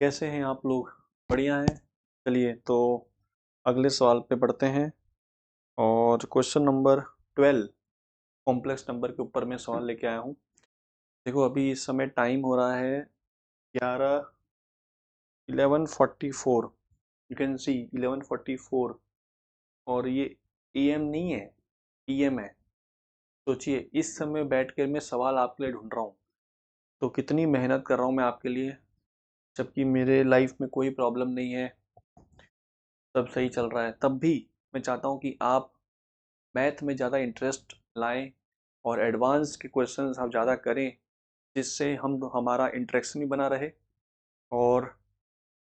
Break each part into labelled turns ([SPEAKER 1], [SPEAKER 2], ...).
[SPEAKER 1] कैसे हैं आप लोग? बढ़िया हैं। चलिए तो अगले सवाल पे बढ़ते हैं। और क्वेश्चन नंबर 12 कॉम्प्लेक्स नंबर के ऊपर मैं सवाल लेके आया हूँ। देखो अभी इस समय टाइम हो रहा है 11:44। You can see 11:44। और ये AM नहीं है, PM है। सोचिए इस समय बैठ कर मैं सवाल आपके लिए ढूंढ रहा हूँ, तो कितनी मेहनत कर रहा हूँ मैं आपके लिए, जबकि मेरे लाइफ में कोई प्रॉब्लम नहीं है, सब सही चल रहा है। तब भी मैं चाहता हूँ कि आप मैथ में ज़्यादा इंटरेस्ट लाएं और एडवांस के क्वेश्चंस आप ज़्यादा करें, जिससे हमारा इंटरेक्शन भी बना रहे और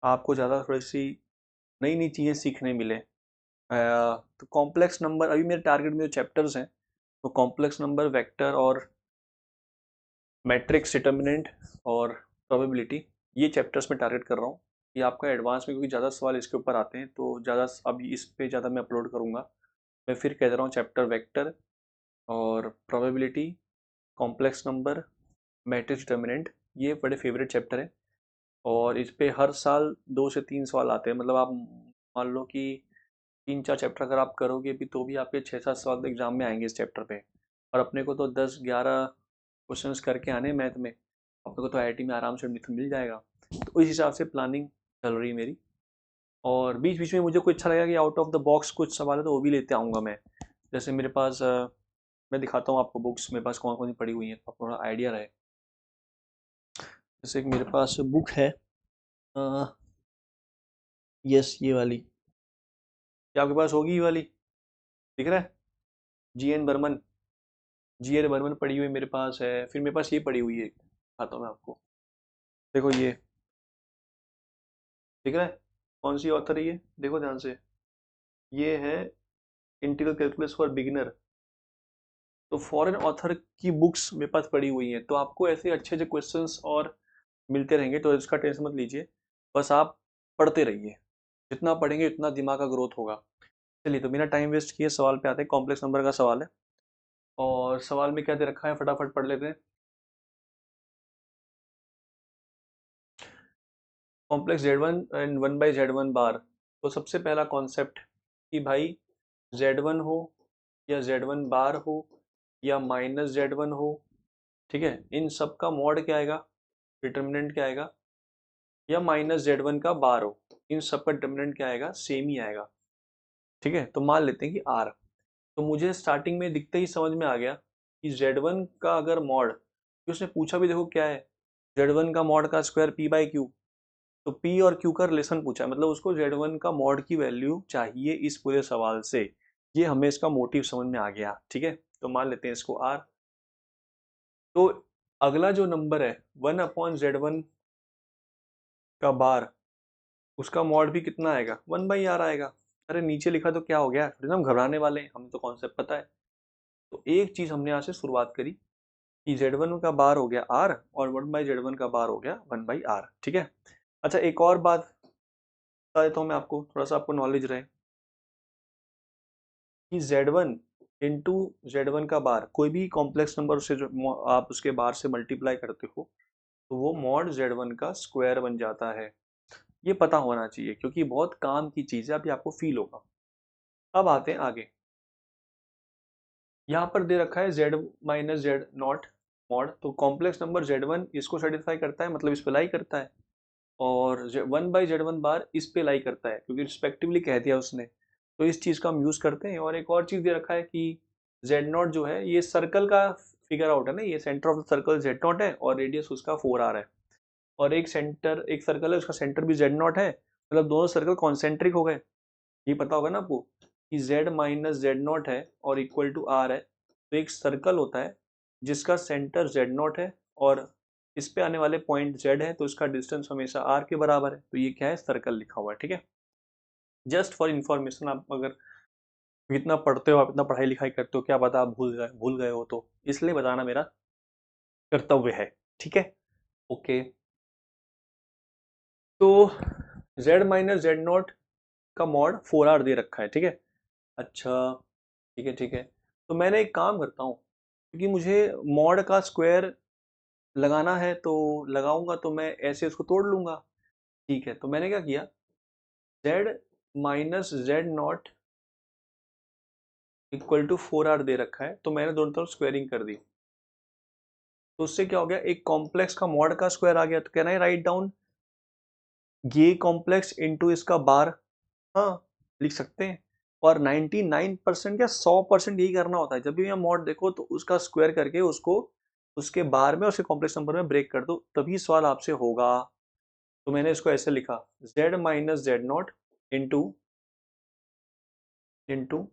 [SPEAKER 1] आपको ज़्यादा थोड़ी सी नई नई चीज़ें सीखने मिले। तो कॉम्प्लेक्स नंबर अभी मेरे टारगेट में जो चैप्टर्स हैं वो कॉम्प्लेक्स नंबर, वेक्टर और मैट्रिक्स डिटर्मिनेंट और प्रोबेबिलिटी, ये चैप्टर्स में टारगेट कर रहा हूँ। ये आपका एडवांस में, क्योंकि ज़्यादा सवाल इसके ऊपर आते हैं तो ज़्यादा अभी इस पे ज़्यादा मैं अपलोड करूँगा। मैं फिर कह रहा हूँ चैप्टर वेक्टर और probability, complex number, matrix determinant, ये बड़े फेवरेट चैप्टर हैं। और इस पे हर साल 2 से 3 सवाल आते हैं। मतलब आप मान लो कि 3-4 चैप्टर अगर आप करोगे भी तो भी आपके 6-7 सवाल तो एग्जाम में आएंगे इस चैप्टर पे। और अपने को तो 10-11 क्वेश्चंस करके आने मैथ में, अपने को तो IIT में आराम से एडमिशन मिल जाएगा। तो इस हिसाब से प्लानिंग चल रही है मेरी। और बीच बीच में मुझे कोई अच्छा लगेगा कि आउट ऑफ द बॉक्स कुछ सवाल है तो वो भी लेते आऊँगा मैं। जैसे मेरे पास मैं दिखाता हूँ आपको बुक्स मेरे पास कौन कौन सी पड़ी हुई हैं, तो आपको थोड़ा आइडिया रहे। जैसे कि मेरे पास बुक है, यस ये वाली, क्या आपके पास होगी ये वाली? दिख रहा है? GN बर्मन, GN बर्मन पड़ी हुई मेरे पास है। फिर मेरे पास ये पड़ी हुई है, दिखाता हूँ मैं आपको। देखो ये दिख रहा है? कौन सी ऑथर है ये? देखो ध्यान से। ये है इंटीग्रल कैलकुलस फॉर बिगिनर। तो फॉरेन ऑथर की बुक्स मेरे पास पड़ी हुई हैं, तो आपको ऐसे अच्छे अच्छे क्वेश्चंस और मिलते रहेंगे, तो इसका टेंशन मत लीजिए। बस आप पढ़ते रहिए, जितना पढ़ेंगे उतना दिमाग का ग्रोथ होगा। चलिए तो बिना टाइम वेस्ट किए सवाल पे आते हैं। कॉम्प्लेक्स नंबर का सवाल है और सवाल में क्या दे रखा है फटाफट पढ़ लेते हैं। कॉम्प्लेक्स Z1 एंड 1/Z1 बार। तो सबसे पहला कॉन्सेप्ट कि भाई Z1 हो या Z1 बार हो या -Z1 हो, ठीक है, इन सब का मॉड क्या आएगा, डिटर्मिनेंट क्या आएगा, या -Z1 का बार हो, इन सब का डिटर्मिनेंट क्या आएगा, सेम ही आएगा। ठीक है, तो मान लेते हैं कि R। तो मुझे स्टार्टिंग में दिखते ही समझ में आ गया कि Z1 का अगर मॉड, कि उसने पूछा भी देखो क्या है, Z1 का मॉड का स्क्वायर P/Q। तो P और Q का रिलेशन पूछा है, मतलब उसको Z1 का मॉड की वैल्यू चाहिए इस पूरे सवाल से। ये हमें इसका मोटिव समझ में आ गया। ठीक है, तो मान लेते हैं इसको R। तो अगला जो नंबर है 1/Z1 का बार, उसका मॉड भी कितना आएगा, 1/R आएगा। अरे नीचे लिखा तो क्या हो गया, थोड़ी ना हम घबराने वाले हैं, हमें तो कॉन्सेप्ट पता है। तो एक चीज हमने यहाँ से शुरुआत करी कि Z1 का बार हो गया R और 1/Z1 का बार हो गया 1/R। ठीक है। अच्छा एक और बात बता देता हूँ मैं आपको, थोड़ा सा आपको नॉलेज रहे कि Z1 का बार, कोई भी कॉम्प्लेक्स नंबर से जो आप उसके बार से मल्टीप्लाई करते हो तो वो मॉड Z1 का स्क्वायर बन जाता है। ये पता होना चाहिए क्योंकि बहुत काम की चीज़ है, अभी आपको फील होगा। अब आते हैं आगे। यहाँ पर दे रखा है Z-Z0 मॉड, तो कॉम्प्लेक्स नंबर Z1 इसको सेटिस्फाई करता है, मतलब इस पे लाई करता है। और 1/Z1 बार इस पे लाई करता है, क्योंकि रिस्पेक्टिवली कह दिया उसने। तो इस चीज़ का हम यूज़ करते हैं। और एक और चीज़ दे रखा है कि Z0 जो है ये सर्कल का फिगर आउट है ना, ये centre of the circle Z0 है और रेडियस उसका 4R है। और एक सर्कल है उसका सेंटर भी Z0 है, मतलब दोनों सर्कल कॉन्सेंट्रिक हो गए। ये पता होगा ना आपको कि Z-Z0 है और इक्वल टू R है। तो एक सर्कल होता है जिसका सेंटर Z0 है और इस पे आने वाले पॉइंट Z है, तो इसका डिस्टेंस हमेशा R के बराबर है। तो ये क्या है, सर्कल लिखा हुआ है। ठीक है, जस्ट फॉर इन्फॉर्मेशन। आप अगर इतना पढ़ते हो, आप इतना पढ़ाई लिखाई करते हो, क्या पता आप भूल गए हो, तो इसलिए बताना मेरा कर्तव्य है। ठीक है, ओके। तो Z-Z0 का मॉड 4R दे रखा है। ठीक है, अच्छा ठीक है ठीक है। तो मैंने एक काम करता हूँ, क्योंकि मुझे मॉड का स्क्वायर लगाना है तो लगाऊंगा तो मैं ऐसे उसको तोड़ लूंगा। ठीक है, तो मैंने क्या किया, z minus Z not equal to 4r दे रखा है, तो मैंने दोनों तरफ स्क्वायरिंग कर दी। तो उससे क्या हो गया, एक कॉम्प्लेक्स का मॉड का स्क्वायर आ गया। तो कैन आई राइट डाउन ये कॉम्प्लेक्स इनटू इसका बार, हाँ लिख सकते हैं। और 99% या 100% यही करना होता है, जब भी यहाँ मॉड देखो तो उसका स्क्वायर करके उसको उसके बार में उसके कॉम्प्लेक्स नंबर में ब्रेक कर दो, तभी सवाल आपसे होगा। तो मैंने इसको ऐसे लिखा, z minus Z not into into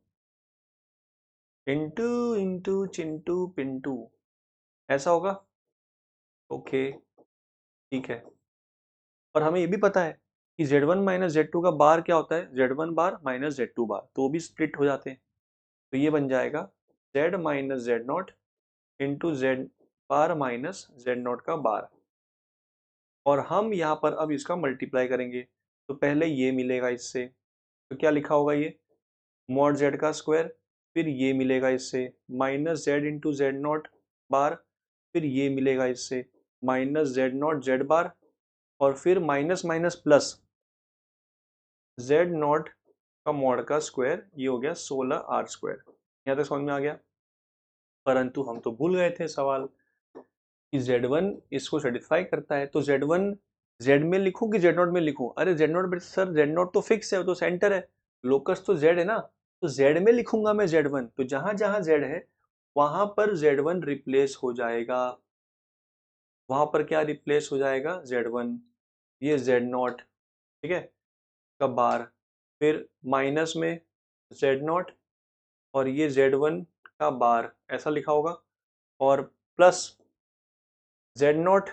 [SPEAKER 1] into into Chintu Pintu, ऐसा होगा। ओके, ठीक है। और हमें ये भी पता है कि z1 माइनस जेड टू का बार क्या होता है, z1 बार माइनस z2 बार, तो वो भी स्प्लिट हो जाते हैं। तो ये बन जाएगा z minus Z not into Z bar minus Z not का बार। और हम यहाँ पर अब इसका मल्टीप्लाई करेंगे, तो पहले ये मिलेगा इससे, तो क्या लिखा होगा ये, मॉड जेड का स्क्वायर, फिर ये मिलेगा इससे minus Z into Z not bar, फिर ये मिलेगा इससे minus Z naught Z bar, और फिर minus minus plus Z not का मॉड का स्क्वायर, ये हो गया 16r स्क्वायर। यहाँ तक समझ में आ गया। परंतु हम तो भूल गए थे सवाल कि Z1 इसको सेटिस्फाई करता है, तो Z1 Z में लिखूं कि Z0 में लिखूं? अरे Z0 सर, Z0 तो फिक्स है, वो तो सेंटर है, लोकस तो Z है ना, तो Z में लिखूंगा मैं Z1, तो जहां जहां Z है वहां पर Z1 रिप्लेस हो जाएगा। वहां पर क्या रिप्लेस हो जाएगा, Z1, ये Z0, ठीक है, का बार, फिर माइनस में Z0 और ये Z1 का बार, ऐसा लिखा होगा। और प्लस Z0,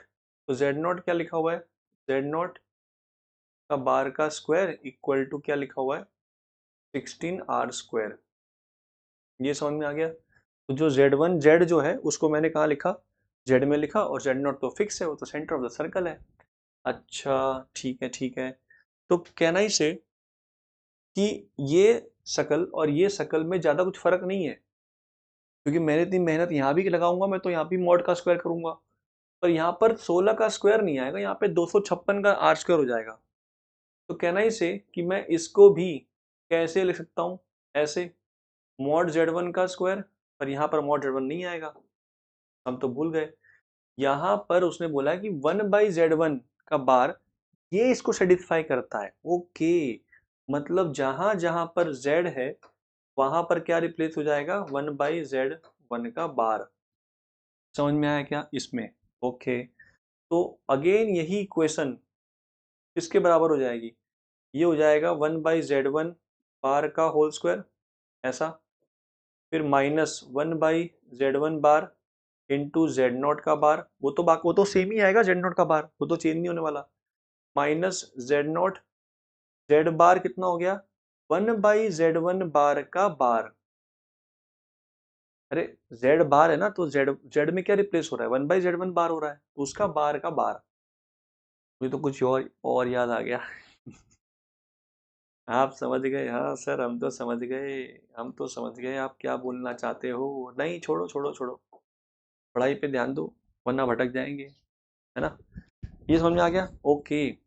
[SPEAKER 1] तो Z0 क्या लिखा हुआ है, Z0 का बार का स्क्वायर इक्वल टू क्या लिखा हुआ है, 16r स्क्वायर। ये समझ में आ गया। तो जो Z1 Z जो है उसको मैंने कहाँ लिखा, Z में लिखा, और Z0 तो फिक्स है, वो तो सेंटर ऑफ द सर्कल है। अच्छा, ठीक है ठीक है। तो कहना ही से कि ये शकल और ये शकल में ज़्यादा कुछ फर्क नहीं है, क्योंकि मैंने इतनी मेहनत यहाँ भी लगाऊंगा, मैं तो यहाँ भी मॉड का स्क्वायर करूंगा, पर यहाँ पर 16 का स्क्वायर नहीं आएगा, यहाँ पे 256 का आर स्क्वायर हो जाएगा। तो कहना ही से कि मैं इसको भी कैसे लिख सकता हूँ, ऐसे मॉड Z1 का स्क्वायर, पर यहाँ पर मॉड Z1 नहीं आएगा, हम तो भूल गए। यहाँ पर उसने बोला कि 1/Z1 का बार, ये इसको सेटिस्फाई करता है। ओके, मतलब जहां जहां पर Z है वहां पर क्या रिप्लेस हो जाएगा, 1/Z1 का बार। समझ में आया क्या इसमें? ओके, तो अगेन यही इक्वेशन किसके बराबर हो जाएगी, ये हो जाएगा 1/Z1 बार का होल स्क्वायर, ऐसा, फिर minus 1/Z1 bar into Z0 का बार, वो तो सेम ही आएगा, Z0 का बार वो तो चेंज नहीं होने वाला, माइनस Z0 Z बार कितना हो गया, 1/Z1 बार का बार। अरे Z बार है ना, तो Z में क्या रिप्लेस हो रहा है, 1/Z1 बार हो रहा है, तो उसका बार का बार। मुझे तो कुछ और याद आ गया। आप समझ गए, हाँ सर हम तो समझ गए, हम तो समझ गए आप क्या बोलना चाहते हो। नहीं, छोड़ो छोड़ो छोड़ो, पढ़ाई पे ध्यान दो, वरना भटक जाएंगे, है ना। ये समझ में आ गया। ओके,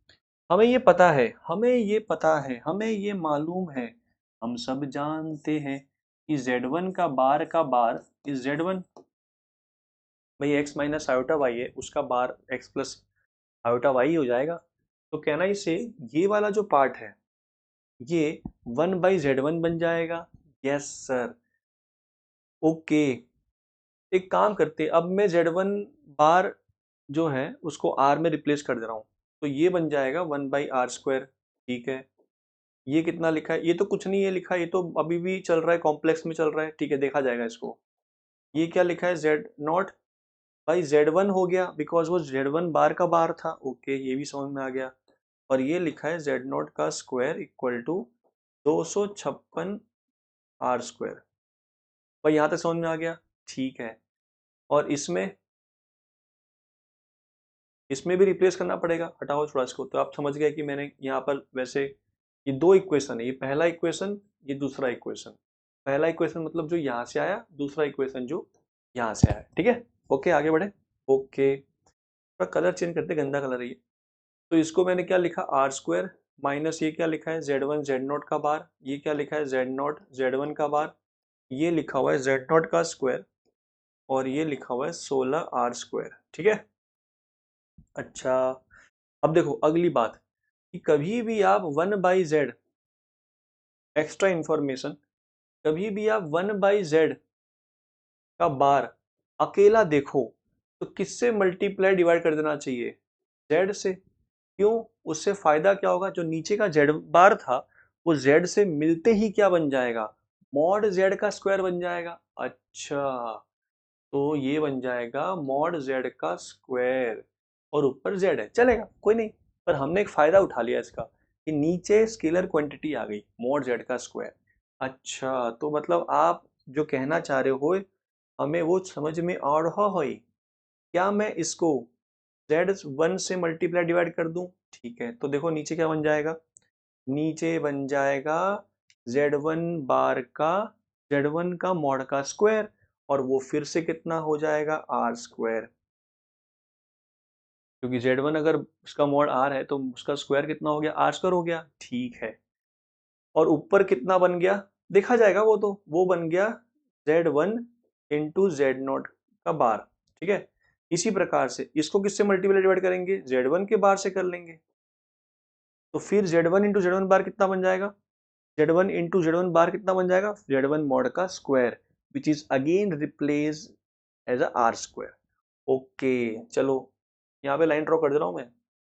[SPEAKER 1] हमें ये पता है, हमें ये पता है, हमें ये मालूम है, हम सब जानते हैं कि Z1 का बार इस Z1, भाई x माइनस आयोटा वाई है, उसका बार x प्लस आयोटा वाई हो जाएगा। तो कहना इससे ये वाला जो पार्ट है ये 1/Z1 बन जाएगा। Yes sir. ओके, एक काम करते, अब मैं Z1 बार जो है उसको R में रिप्लेस कर दे रहा हूँ, तो ये बन जाएगा 1/R स्क्वायर। ठीक है, ये कितना लिखा है, ये तो कुछ नहीं है लिखा, ये तो अभी भी चल रहा है, कॉम्प्लेक्स में चल रहा है, ठीक है देखा जाएगा इसको। ये क्या लिखा है, Z0 भाई Z1 हो गया, बिकॉज वो Z1 बार का बार था। ओके, ये भी समझ में आ गया। और ये लिखा है Z0 का square equal to 256R square. भाई यहाँ तक समझ में आ गया, ठीक है। और इसमें भी रिप्लेस करना पड़ेगा, हटाओ थोड़ा इसको, तो आप समझ गए कि मैंने यहाँ पर वैसे ये दो इक्वेशन है, ये पहला इक्वेशन, ये दूसरा इक्वेशन। पहला इक्वेशन मतलब जो यहाँ से आया, दूसरा इक्वेशन जो यहाँ से आया, ठीक है। ओके, आगे बढ़े। ओके, थोड़ा कलर चेंज करते, गंदा कलर है ये। तो इसको मैंने क्या लिखा, आर स्क्वायर माइनस ये क्या लिखा है जेड वन जेड नॉट का बार, ये क्या लिखा है जेड नॉट जेड वन का बार, ये लिखा हुआ है जेड नॉट का स्क्वायर, और ये लिखा हुआ है 16 आर स्क्वायर। ठीक है। अच्छा, अब देखो अगली बात कि कभी भी आप 1/z, एक्स्ट्रा इंफॉर्मेशन, कभी भी आप 1/z का बार अकेला देखो तो किससे मल्टीप्लाई डिवाइड कर देना चाहिए, z से। क्यों? उससे फायदा क्या होगा, जो नीचे का z बार था वो z से मिलते ही क्या बन जाएगा, मॉड z का स्क्वायर बन जाएगा। अच्छा, तो ये बन जाएगा मॉड z का स्क्वायर, और ऊपर z है, चलेगा कोई नहीं। पर हमने एक फायदा उठा लिया इसका कि नीचे स्केलर क्वांटिटी आ गई मॉड z का स्क्वायर। अच्छा, तो मतलब आप जो कहना चाह रहे हो हमें वो समझ में आ रहा है। क्या मैं इसको z1 से मल्टीप्लाई डिवाइड कर दूं? ठीक है, तो देखो नीचे क्या बन जाएगा, नीचे बन जाएगा z1 बार का z1 का मॉड का स्क्वायर, और वो फिर से कितना हो जाएगा, आर स्क्वायर, क्योंकि z1 अगर उसका मॉड r है तो उसका स्क्वायर कितना हो गया, आर स्क्वायर हो गया। ठीक है, और ऊपर कितना बन गया देखा जाएगा, वो तो वो बन गया z1 इंटू जेड नॉट का बार। ठीक है, इसी प्रकार से इसको किससे मल्टीप्लाई डिवाइड करेंगे, z1 के बार से कर लेंगे, तो फिर z1 इंटू जेड वन बार कितना बन जाएगा, z1 इंटू जेड वन बार कितना बन जाएगा, z1 मॉड का square, which is again replace as a R square. Okay, चलो यहाँ पे लाइन ड्रॉ कर दे रहा हूँ मैं,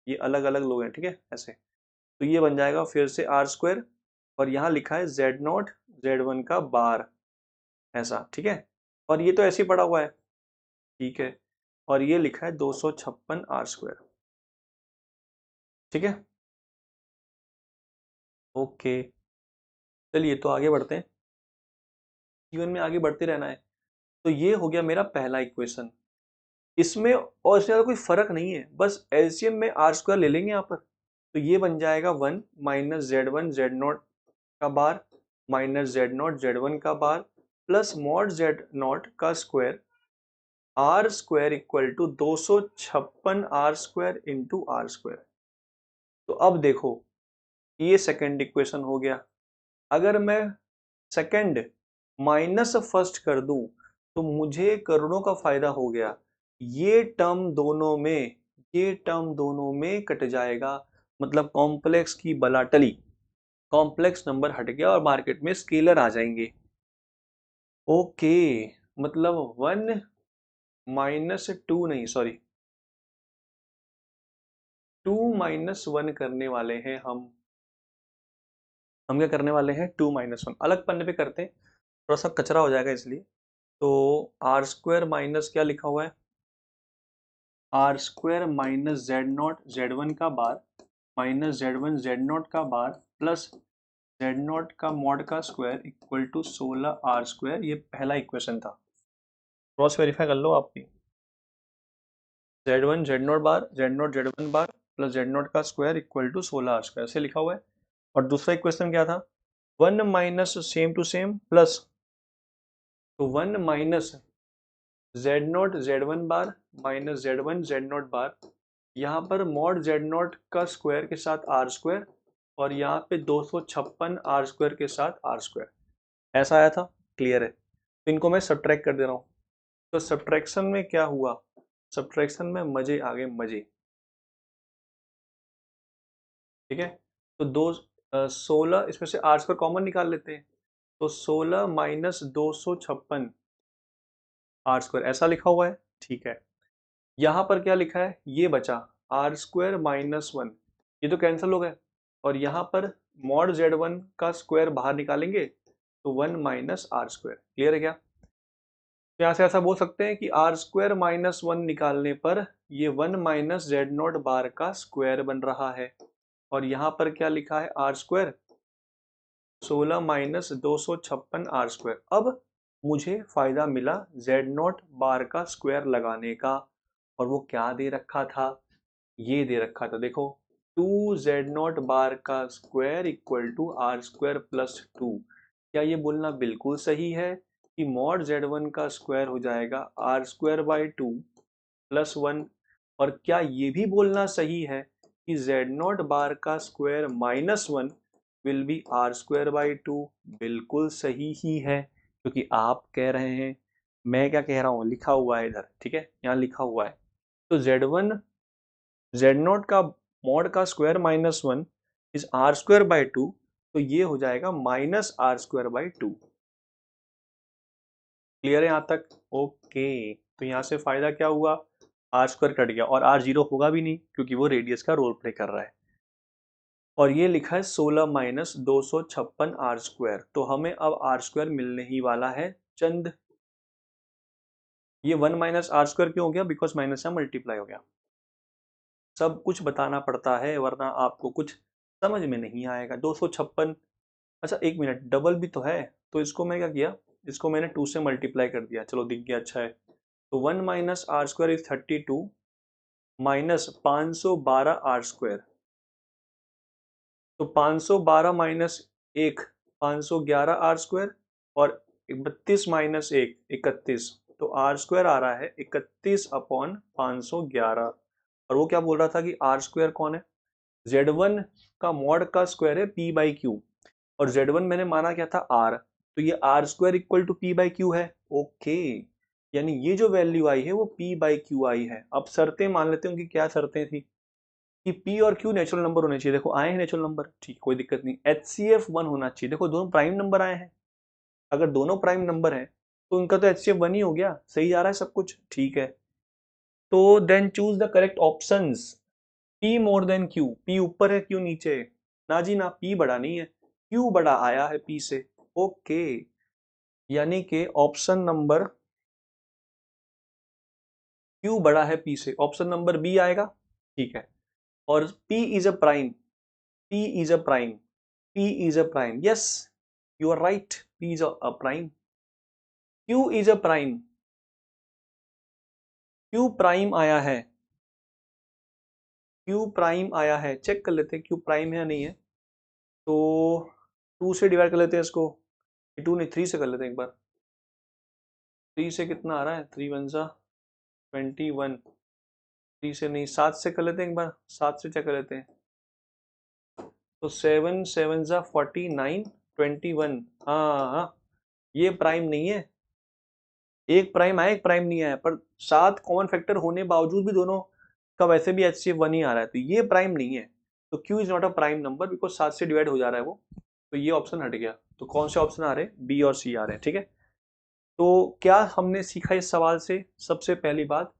[SPEAKER 1] ये अलग अलग लोग हैं, ठीक है ऐसे। तो ये बन जाएगा फिर से आर स्क्वायर, और यहाँ लिखा है जेड नॉट जेड वन का बार, ऐसा। ठीक है, और ये तो ऐसे ही पड़ा हुआ है। ठीक है, और ये लिखा है 256 आर स्क्वायर। ठीक है, ओके, चलिए तो आगे बढ़ते हैं, जीवन में आगे बढ़ते रहना है। तो ये हो गया मेरा पहला इक्वेशन, इसमें और इससे ज़्यादा कोई फर्क नहीं है, बस एलसीएम में आर स्क्वायर ले लेंगे यहाँ पर। तो ये बन जाएगा 1 minus Z one Z not का bar minus Z naught Z one का bar plus mod Z not का square, R square equal to 256 R square into R square. तो अब देखो ये सेकंड इक्वेशन हो गया। अगर मैं सेकंड माइनस फर्स्ट कर दूं तो मुझे करोड़ों का फायदा हो गया। ये टर्म दोनों में, ये टर्म दोनों में कट जाएगा, मतलब कॉम्प्लेक्स की बलाटली, कॉम्प्लेक्स नंबर हट गया और मार्केट में स्केलर आ जाएंगे। ओके, मतलब 1 - 2 नहीं, सॉरी 2 - 1 करने वाले हैं हम क्या करने वाले हैं, 2 - 1 अलग पन्ने पे करते हैं, थोड़ा सा कचरा हो जाएगा इसलिए। तो आर स्क्वायर माइनस क्या लिखा हुआ है, R square minus Z naught Z one का bar minus Z one Z not का बार प्लस जेड नॉट का मॉड का square equal to 16 R square. ये पहला इक्वेशन था, क्रॉस वेरीफाई कर लो आप भी। Z one Z not bar Z naught Z one bar plus Z not का square equal to 16 R square से लिखा हुआ है। और दूसरा इक्वेशन क्या था, 1 minus same to same plus, तो 1 minus Z naught Z one bar minus Z one Z not bar, यहाँ पर मॉड जेड नॉट का स्क्वायर के साथ आर स्क्वायर, और यहाँ पे 256 आर स्क्वायर के साथ आर स्क्वायर, ऐसा आया था। क्लियर है, तो इनको मैं सब्ट्रैक्ट कर दे रहा हूँ। तो सब्ट्रैक्शन में क्या हुआ, सब्ट्रैक्शन में मजे आ गए, मजे। ठीक है, तो 16, इसमें से आर स्क्वायर कॉमन निकाल लेते हैं, तो 16 माइनस 256 आर स्क्वायर, ऐसा लिखा हुआ है। ठीक है, यहाँ पर क्या लिखा है, ये बचा आर स्क्वायर माइनस 1, ये तो कैंसिल हो गए, और यहाँ पर मॉड जेड वन का स्क्वायर बाहर निकालेंगे तो 1 माइनस आर स्क्वायर। क्लियर है क्या? तो यहाँ से ऐसा बोल सकते हैं कि आर स्क्वायर माइनस 1 निकालने पर ये 1 माइनस जेड नॉट बार का स्क्वायर बन रहा है, और यहाँ पर क्या लिखा है, R square 16 minus 256 R square. अब मुझे फायदा मिला जेड नॉट बार का स्क्वायर लगाने का, और वो क्या दे रखा था, ये दे रखा था, देखो 2 जेड नॉट बार का square equal to R square plus 2। क्या ये बोलना बिल्कुल सही है कि मॉड जेड वन का स्क्वायर हो जाएगा आर स्क्वायर बाई 2 प्लस 1, और क्या ये भी बोलना सही है कि जेड नॉट बार का square -1 will be R square by 2। बिल्कुल सही ही है, क्योंकि आप कह रहे हैं, मैं क्या कह रहा हूँ, लिखा हुआ है इधर, ठीक है, यहाँ लिखा हुआ है। तो जेड नॉट का मॉड का square -1 is R square by 2, तो ये हो जाएगा -r स्क्वायर बाई 2। क्लियर है यहाँ तक? ओके, तो यहाँ से फायदा क्या हुआ, आर स्क्वायर कट गया और आर जीरो होगा भी नहीं क्योंकि वो रेडियस का रोल प्ले कर रहा है। और ये लिखा है 16 माइनस 256 आर स्क्वायर, तो हमें अब आर स्क्वायर मिलने ही वाला है चंद। ये 1 माइनस आर स्क्वायर क्यों हो गया, बिकॉज माइनस से मल्टीप्लाई हो गया। सब कुछ बताना पड़ता है वरना आपको कुछ समझ में नहीं आएगा। 256, अच्छा एक मिनट, डबल भी तो है, तो इसको मैं क्या किया, इसको मैंने 2 से मल्टीप्लाई कर दिया, चलो दिख गया, अच्छा है। तो 1 minus R square is 32 minus 512 R square, तो 512 माइनस 1 511 आर स्क्वायर, और 32 माइनस 1 31, तो आर स्क्वायर आ रहा है 31 अपॉन 511। और वो क्या बोल रहा था कि आर स्क्वायर कौन है, Z1 का मॉड का स्क्वायर है P बाई क्यू, और Z1 मैंने माना क्या था R, तो ये R square equal to P by Q है। ओके, यानी ये जो वैल्यू आई है वो P बाई क्यू आई है। अब शर्तें मान लेते हैं कि क्या शर्तें थी, कि P और Q नेचुरल नंबर होने चाहिए। देखो आए हैं नेचुरल नंबर, ठीक, कोई दिक्कत नहीं। HCF 1 होना चाहिए, देखो दोनों प्राइम नंबर आए हैं, अगर दोनों प्राइम नंबर हैं तो उनका तो HCF 1 ही हो गया, सही जा रहा है सब कुछ, ठीक है। तो then choose the correct options. P more than Q, P ऊपर है Q नीचे, ना जी ना, P बड़ा नहीं है, Q बड़ा आया है P से। ओके, यानी कि ऑप्शन नंबर Q बड़ा है P से, ऑप्शन नंबर B आएगा, ठीक है। और P is a prime, P is a prime, P is a prime, yes, you are right, P is a prime, Q is a prime, Q prime आया है, Q prime आया है, check कर लेते हैं Q प्राइम है या नहीं है। तो 2 से डिवाइड कर लेते हैं इसको, 2 नहीं 3 से कर लेते हैं एक बार। 3 से कितना आ रहा है, 3 वन सा 21, 3 से नहीं 7 से कर लेते हैं एक बार, 7 से चेक कर लेते हैं। तो 7 7 सा 49 21, हाँ हाँ, ये प्राइम नहीं है, एक प्राइम आया एक प्राइम नहीं आया, पर 7 कॉमन फैक्टर होने बावजूद भी दोनों का वैसे भी HCF 1 ही आ रहा है, तो ये प्राइम नहीं है। तो Q is not a prime number because 7 से डिवाइड हो जा रहा है वो, तो ये ऑप्शन हट गया। तो कौन से ऑप्शन आ रहे हैं, बी और सी आ रहे हैं, ठीक है। तो क्या हमने सीखा इस सवाल से, सबसे पहली बात,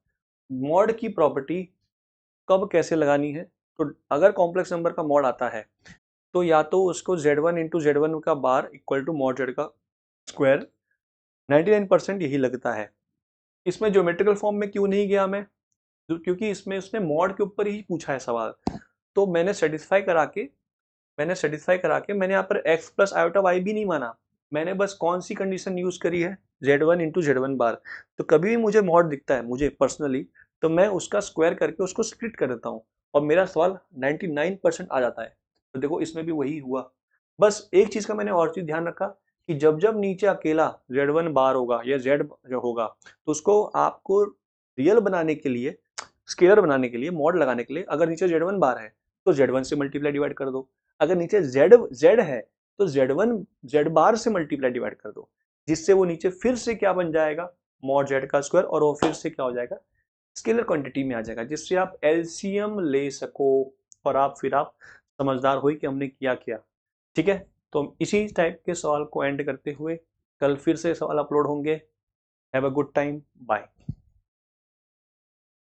[SPEAKER 1] मॉड की प्रॉपर्टी कब कैसे लगानी है। तो अगर कॉम्प्लेक्स नंबर का मॉड आता है तो या तो उसको Z1 इंटू Z1 का बार इक्वल टू मॉड Z का स्क्वायर, 99% यही लगता है। इसमें ज्योमेट्रिकल फॉर्म में क्यों नहीं गया मैं, क्योंकि इसमें उसने मॉड के ऊपर ही पूछा है सवाल, तो मैंने सेटिस्फाई करा के मैंने यहाँ पर x प्लस आयोटा वाई भी नहीं माना, मैंने बस कौन सी कंडीशन यूज करी है, Z1 इंटू Z1 बार। तो कभी भी मुझे मॉड दिखता है मुझे पर्सनली, तो मैं उसका स्क्वायर करके उसको स्प्लिट कर देता हूँ और मेरा सवाल 99% आ जाता है। तो देखो इसमें भी वही हुआ। बस एक चीज का मैंने और चीज ध्यान रखा कि जब जब नीचे अकेला Z1 बार होगा या Z जो होगा, तो उसको आपको रियल बनाने के लिए, स्केलर बनाने के लिए, मॉड लगाने के लिए, अगर नीचे Z1 बार है तो Z1 से मल्टीप्लाई डिवाइड कर दो, अगर नीचे Z है तो Z1 Z बार से मल्टीप्लाई डिवाइड कर दो, जिससे वो नीचे फिर से क्या बन जाएगा, मॉड Z का स्क्वायर, और वो फिर से क्या हो जाएगा, स्केलर क्वांटिटी में आ जाएगा, जिससे आप एलसीएम ले सको और आप समझदार हो कि हमने किया क्या, ठीक है। तो इसी टाइप के सवाल को एंड करते हुए कल फिर से सवाल अपलोड होंगे। Have a good time, bye.